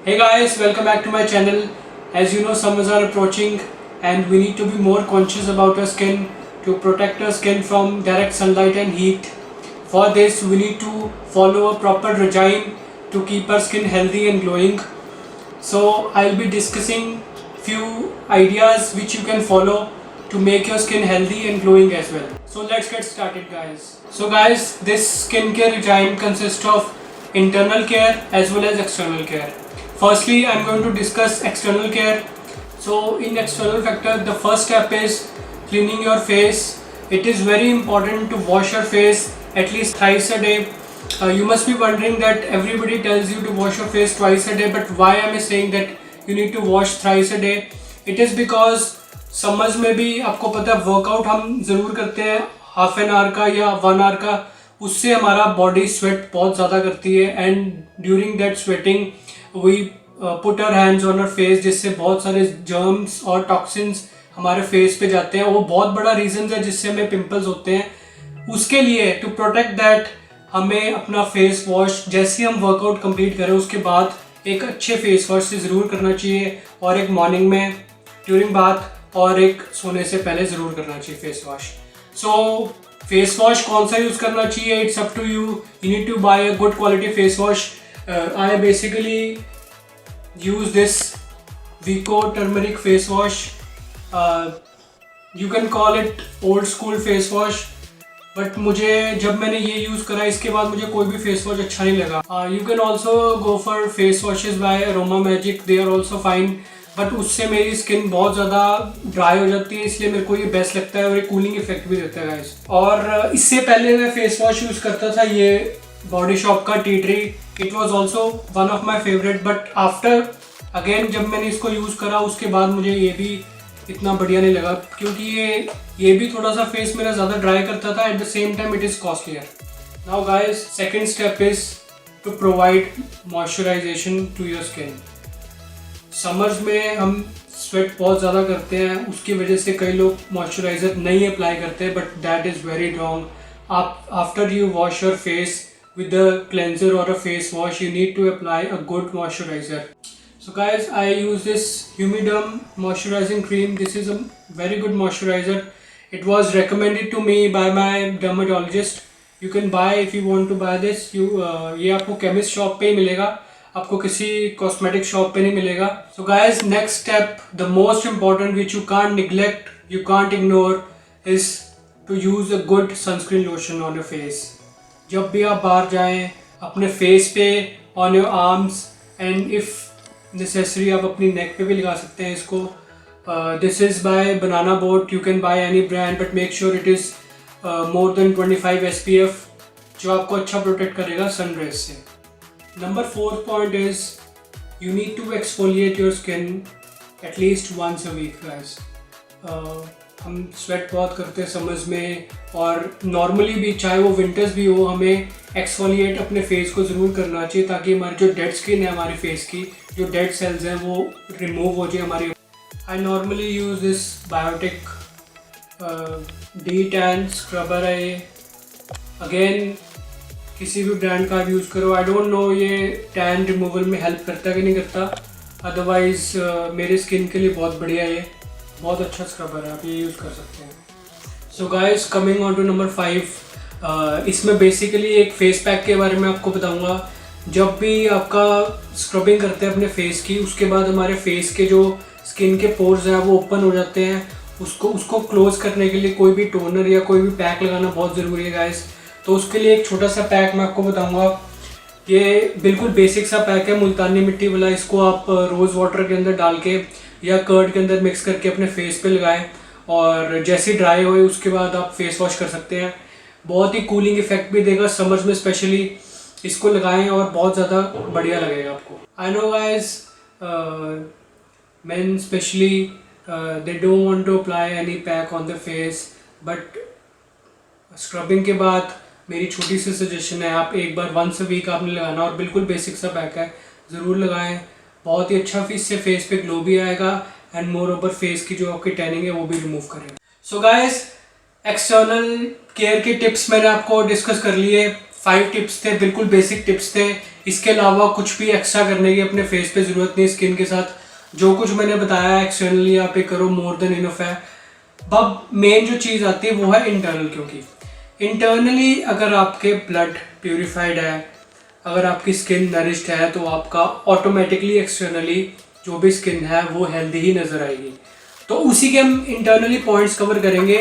Hey guys, welcome back to my channel. As you know, summers are approaching and we need to be more conscious about our skin to protect our skin from direct sunlight and heat. For this, we need to follow a proper regime to keep our skin healthy and glowing. So, I'll be discussing few ideas which you can follow to make your skin healthy and glowing as well. So, let's get started, guys. So, guys, this skincare regime consists of internal care as well as external care. Firstly, I'm going to discuss external care. So in external factor, the first step is cleaning your face. It is very important to wash your face at least thrice a day. You must be wondering that everybody tells you to wash your face twice a day, but why am I saying that you need to wash thrice a day? It is because summers में भी आपको पता है workout हम ज़रूर करते हैं half an hour का या 1 आवर का, उससे हमारा बॉडी स्वेट बहुत ज़्यादा करती है and during that sweating we put our hands on our face, जिससे बहुत सारे जर्म्स और टॉक्सिन्स हमारे फेस पे जाते हैं. वो बहुत बड़ा रीज़न है जिससे हमें पिंपल्स होते हैं. उसके लिए टू प्रोटेक्ट दैट हमें अपना फेस वॉश जैसे हम वर्कआउट कंप्लीट करें उसके बाद एक अच्छे फेस वॉश से ज़रूर करना चाहिए, और एक मॉर्निंग में ड्यूरिंग बाथ और एक सोने से पहले ज़रूर करना चाहिए face wash. So face wash कौन सा यूज़ करना चाहिए, it's up to you. You need to buy a good quality face wash. I basically use this Vico turmeric face wash. You can call it old school face wash, but मुझे जब मैंने ये use करा इसके बाद मुझे कोई भी फेस वॉश अच्छा नहीं लगा. You can also go for face washes by Aroma Magic. They are also fine, but उससे मेरी स्किन बहुत ज़्यादा ड्राई हो जाती है, इसलिए मेरे को ये बेस्ट लगता है और ये कूलिंग इफेक्ट भी देता है गाइस. और इससे पहले मैं फेस वॉश यूज़ करता था ये बॉडी शॉप का tea tree. It was also one of my favourite, but after again जब मैंने इसको यूज़ करा उसके बाद मुझे ये भी इतना बढ़िया नहीं लगा, क्योंकि ये भी थोड़ा सा फेस मेरा ज़्यादा ड्राई करता था. At the same time it is costlier. Now guys, second step is to provide moisturization to your skin. Summers में हम स्वेट बहुत ज़्यादा करते हैं, उसकी वजह से कई लोग मॉइस्चराइज़र नहीं अप्लाई करते, but that is very wrong. आप after you wash your face with a cleanser or a face wash, you need to apply a good moisturizer. So guys, I use this Humiderm moisturizing cream. This is a very good moisturizer. It was recommended to me by my dermatologist. You can buy if you want to buy this. ये आपको chemist shop पे ही मिलेगा, आपको किसी cosmetic shop पे नहीं मिलेगा. So guys, next step, the most important which you can't neglect, you can't ignore, is to use a good sunscreen lotion on your face. जब भी आप बाहर जाएं अपने फेस पे, on your arms, and if necessary आप अपनी neck पे भी लगा सकते हैं इसको. This is by banana boat. You can buy any brand, but make sure it is more than 25 SPF, जो आपको अच्छा प्रोटेक्ट करेगा सन रेज से. Number 4th point is you need to exfoliate your skin at least once a week guys. हम sweat बहुत करते हैं summers में, और नॉर्मली भी चाहे वो विंटर्स भी हो, हमें एक्सफोलिएट अपने फेस को ज़रूर करना चाहिए ताकि हमारी जो डेड स्किन है हमारे फेस की, जो डेड सेल्स हैं वो रिमूव हो जाए हमारी. I normally use this Biotique de tan scrubber है ये. अगेन किसी भी ब्रांड का यूज़ करो. आई डोंट नो ये टैन रिमूवल में हेल्प करता कि नहीं करता, अदरवाइज़ मेरे स्किन के लिए बहुत बढ़िया है, बहुत अच्छा स्क्रबर है, आप ये यूज़ कर सकते हैं. So guys, coming on to number 5. इसमें बेसिकली एक फेस पैक के बारे में आपको बताऊंगा. जब भी आपका स्क्रबिंग करते हैं अपने फेस की, उसके बाद हमारे फेस के जो स्किन के पोर्स हैं वो ओपन हो जाते हैं. उसको क्लोज करने के लिए कोई भी टोनर या कोई भी पैक लगाना बहुत ज़रूरी है गाइस. तो उसके लिए एक छोटा सा पैक मैं आपको बताऊँगा. ये बिल्कुल बेसिक सा पैक है, मुल्तानी मिट्टी वाला. इसको आप रोज़ वाटर के अंदर डाल के या कर्ड के अंदर मिक्स करके अपने फेस पे लगाएं, और जैसे ड्राई होए उसके बाद आप फेस वॉश कर सकते हैं. बहुत ही कूलिंग इफेक्ट भी देगा समर्स में, स्पेशली इसको लगाएं और बहुत ज़्यादा बढ़िया लगेगा आपको. I know guys, men specially they don't want to apply any pack on the face, but scrubbing के बाद मेरी छोटी सी सजेशन है, आप एक बार वंस अ वीक आपने लगाना, और बिल्कुल बेसिक सा पैक है, ज़रूर लगाएं. बहुत ही अच्छा इससे फेस पे ग्लो भी आएगा, एंड मोर ओवर फेस की जो आपकी टैनिंग है वो भी रिमूव करेगा. सो गाइस, एक्सटर्नल केयर के टिप्स मैंने आपको डिस्कस कर लिए. 5 टिप्स थे, बिल्कुल बेसिक टिप्स थे। इसके अलावा कुछ भी एक्स्ट्रा करने की अपने फेस पे ज़रूरत नहीं। स्किन के साथ जो कुछ मैंने बताया एक्सटर्नली आप पे करो, मोर देन इनफ है। अब मेन जो चीज़ आती है वो है इंटरनल, क्योंकि इंटरनली अगर आपके ब्लड प्योरीफाइड है, अगर आपकी स्किन नरिश्ड है, तो आपका ऑटोमेटिकली एक्सटर्नली जो भी स्किन है वो हेल्दी ही नज़र आएगी। तो उसी के हम इंटरनली पॉइंट्स कवर करेंगे।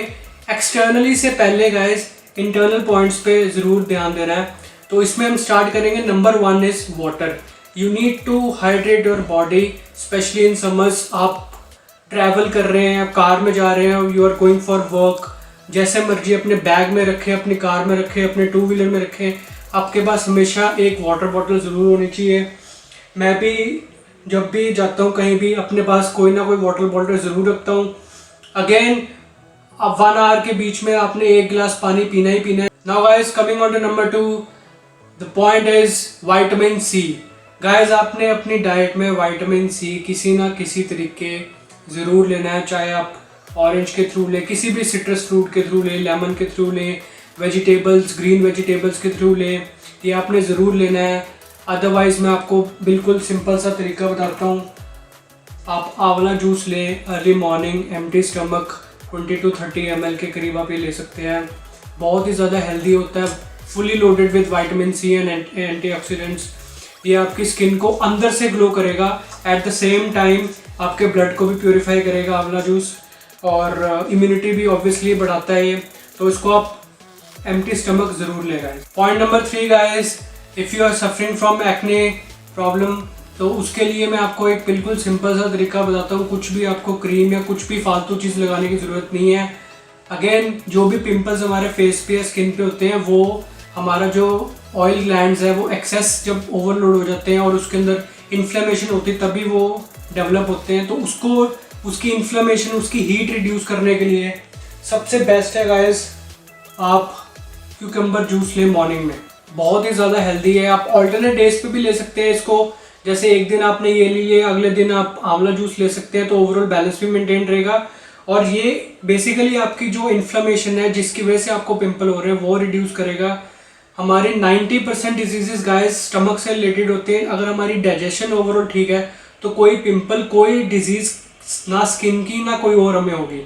एक्सटर्नली से पहले गाइस इंटरनल पॉइंट्स पे ज़रूर ध्यान देना है। तो इसमें हम स्टार्ट करेंगे। Number 1 is water. You need to hydrate your body, specially in summers. आप ट्रैवल कर रहे हैं, आप कार में जा रहे हैं, you are going for work, जैसे मर्जी अपने बैग में रखें, अपनी कार में रखें, अपने 2 व्हीलर में रखें, आपके पास हमेशा एक वाटर बॉटल ज़रूर होनी चाहिए। मैं भी जब भी जाता हूँ कहीं भी अपने पास कोई ना कोई वाटर बॉटल ज़रूर रखता हूँ। अगेन अब 1 आवर के बीच में आपने 1 गिलास पानी पीना ही पीना है। Now guys coming on to number 2, the point is vitamin C. Guys आपने अपनी डाइट में विटामिन सी किसी ना किसी तरीके ज़रूर लेना है, चाहे आप ऑरेंज के थ्रू लें, किसी भी सिट्रस फ्रूट के थ्रू लें, लेमन के थ्रू लें, वेजिटेबल्स, ग्रीन वेजिटेबल्स के थ्रू लें, ये आपने ज़रूर लेना है। अदरवाइज़ मैं आपको बिल्कुल सिंपल सा तरीका बताता हूँ। आप आंवला जूस लें early morning, empty stomach, 20 to 30 ml के करीब आप ये ले सकते हैं। बहुत ही ज़्यादा हेल्दी होता है, fully loaded with vitamin C and antioxidants. ये आपकी स्किन को अंदर से ग्लो करेगा, एट द सेम टाइम आपके ब्लड को भी प्योरीफाई करेगा आंवला जूस, और इम्यूनिटी भी ऑब्वियसली बढ़ाता है ये। तो इसको आप एम्प्टी स्टमक ज़रूर लें guys. Point number 3 guys, if you are suffering from acne problem, तो उसके लिए मैं आपको एक बिल्कुल सिंपल सा तरीका बताता हूँ। कुछ भी आपको क्रीम या कुछ भी फालतू चीज़ लगाने की ज़रूरत नहीं है। अगेन जो भी पिंपल्स हमारे फेस पे या स्किन पे होते हैं, वो हमारा जो ऑयल ग्लैंड्स है वो एक्सेस जब ओवरलोड हो जाते हैं और उसके अंदर इन्फ्लेमेशन होती है तभी वो डेवलप होते हैं। तो उसको, उसकी इन्फ्लेमेशन, उसकी हीट रिड्यूस करने के लिए सबसे बेस्ट है गाइस आप क्यूकम्बर जूस लें मॉर्निंग में। बहुत ही ज़्यादा हेल्दी है। आप ऑल्टरनेट डेज पे भी ले सकते हैं इसको, जैसे एक दिन आपने ये ले लिया, अगले दिन आप आंवला जूस ले सकते हैं, तो ओवरऑल बैलेंस भी मेंटेन रहेगा। और ये बेसिकली आपकी जो इन्फ्लेमेशन है जिसकी वजह से आपको पिंपल हो रहे हैं वो रिड्यूस करेगा। हमारे 90% डिजीजेस गाइस स्टमक से रिलेटेड होते हैं। अगर हमारी डाइजेशन ओवरऑल ठीक है तो कोई पिंपल, कोई डिजीज़ ना स्किन की ना कोई और हमें होगी।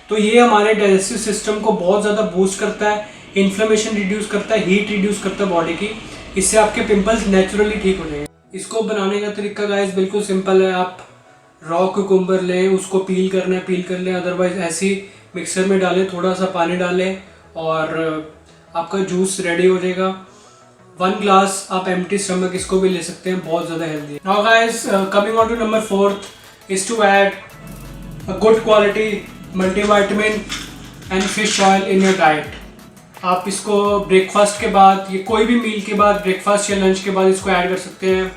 तो ये हमारे डाइजेस्टिव सिस्टम को बहुत ज़्यादा बूस्ट करता है, इन्फ्लेमेशन रिड्यूस करता है, हीट रिड्यूस करता है बॉडी की। इससे आपके पिंपल्स नेचुरली ठीक हो जाएंगे। इसको बनाने का तरीका गाइस बिल्कुल सिंपल है। आप रॉ कुकुम्बर लें, उसको पील करना है पील कर लें, अदरवाइज ऐसे ही मिक्सर में डालें, थोड़ा सा पानी डालें और आपका जूस रेडी हो जाएगा। 1 ग्लास आप एम्प्टी स्टमक इसको भी ले सकते हैं, बहुत ज़्यादा हेल्दी है। Now guys coming on to number 4 is to add a good quality multivitamin and fish oil in your diet. आप इसको ब्रेकफास्ट के बाद, ये कोई भी मील के बाद, ब्रेकफास्ट या लंच के बाद इसको ऐड कर सकते हैं।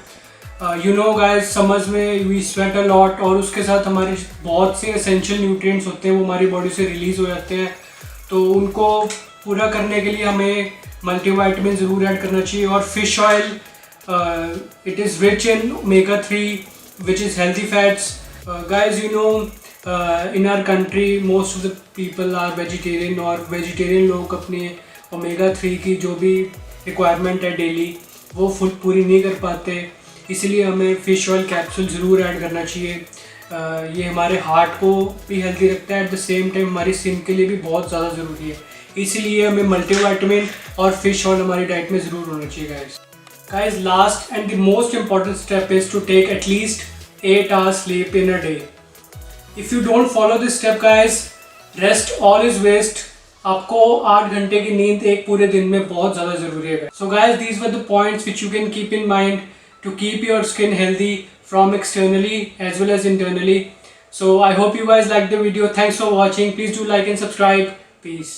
यू नो गाइस समर्स में वी स्वेट अ लॉट, और उसके साथ हमारे बहुत से एसेंशियल न्यूट्रिएंट्स होते हैं वो हमारी बॉडी से रिलीज़ हो जाते हैं। तो उनको पूरा करने के लिए हमें मल्टीविटामिन ज़रूर ऐड करना चाहिए। और fish oil, it is rich in omega 3 which is healthy fats. Guys you know in our country most of the people are vegetarian, और वेजिटेरियन लोग अपने ओमेगा 3 की जो भी रिक्वायरमेंट है डेली वो फुल पूरी नहीं कर पाते। इसीलिए हमें फ़िश ऑयल कैप्सूल ज़रूर ऐड करना चाहिए। ये हमारे हार्ट को भी हेल्दी रखता है, एट द सेम टाइम हमारी स्किन के लिए भी बहुत ज़्यादा ज़रूरी है। इसीलिए हमें मल्टीविटामिन और फिश ऑयल हमारी डाइट में ज़रूर होना चाहिए guys. Last and the most important step is to take at least 8 hours sleep in a day. If you don't follow this step guys, rest all is waste. आपको 8 घंटे की नींद एक पूरे दिन में बहुत ज़्यादा ज़रूरी है। So guys these were the points which you can keep in mind to keep your skin healthy from externally as well as internally. So I hope you guys liked the video. Thanks for watching. Please do like and subscribe. Peace.